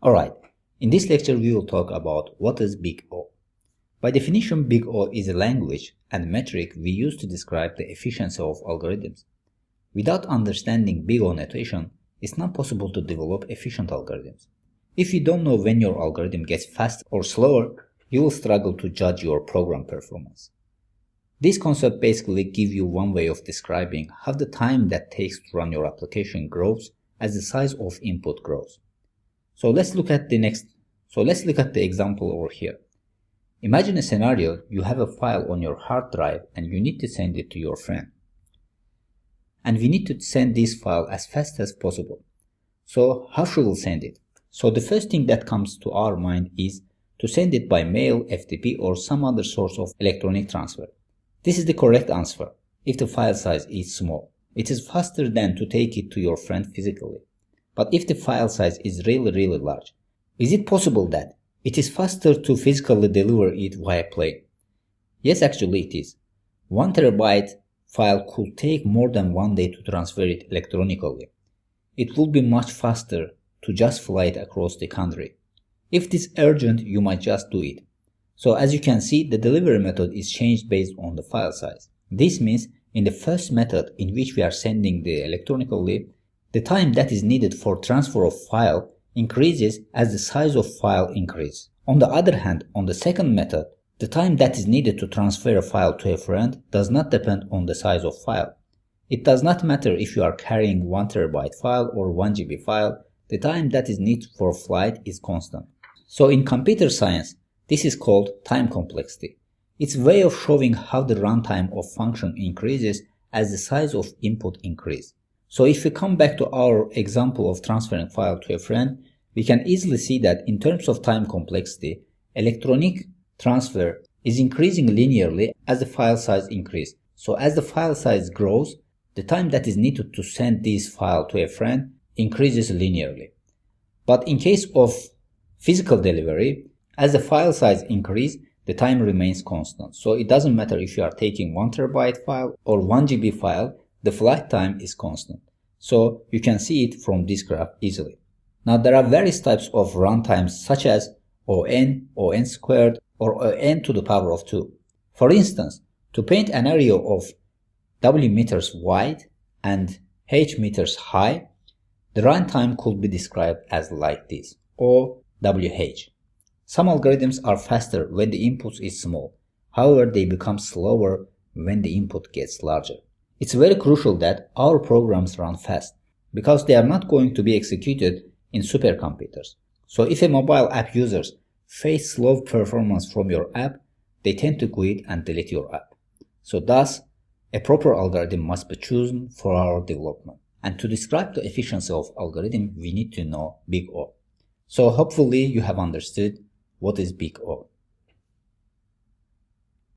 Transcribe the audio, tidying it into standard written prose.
Alright, in this lecture we will talk about what is Big O. By definition, Big O is a language and metric we use to describe the efficiency of algorithms. Without understanding Big O notation, it's not possible to develop efficient algorithms. If you don't know when your algorithm gets faster or slower, you will struggle to judge your program performance. This concept basically gives you one way of describing how the time that takes to run your application grows as the size of input grows. So let's look at the example over here. Imagine a scenario: you have a file on your hard drive and you need to send it to your friend. And we need to send this file as fast as possible. So how should we send it? So the first thing that comes to our mind is to send it by mail, FTP, or some other source of electronic transfer. This is the correct answer if the file size is small. It is faster than to take it to your friend physically. But if the file size is really large, is it possible that it is faster to physically deliver it via plane? Yes, actually it is. 1 terabyte file could take more than 1 day to transfer it electronically. It will be much faster to just fly it across the country. If it is urgent, you might just do it. So as you can see, the delivery method is changed based on the file size. This means in the first method in which we are sending the electronically, the time that is needed for transfer of file increases as the size of file increases. On the other hand, on the second method, the time that is needed to transfer a file to a friend does not depend on the size of file. It does not matter if you are carrying 1 terabyte file or 1 GB file, the time that is needed for flight is constant. So in computer science, this is called time complexity. It's a way of showing how the runtime of function increases as the size of input increases. So if we come back to our example of transferring file to a friend, we can easily see that in terms of time complexity, electronic transfer is increasing linearly as the file size increases. So as the file size grows, the time that is needed to send this file to a friend increases linearly. But in case of physical delivery, as the file size increases, the time remains constant. So it doesn't matter if you are taking 1 terabyte file or 1 GB file, the flight time is constant. So you can see it from this graph easily. Now there are various types of runtimes such as ON, ON squared, or ON to the power of 2. For instance, to paint an area of W meters wide and H meters high, the runtime could be described as like this, OWH. Some algorithms are faster when the input is small. However, they become slower when the input gets larger. It's very crucial that our programs run fast because they are not going to be executed in supercomputers. So if a mobile app users face slow performance from your app, they tend to quit and delete your app. So thus, a proper algorithm must be chosen for our development. And to describe the efficiency of algorithm, we need to know Big O. So hopefully you have understood what is Big O.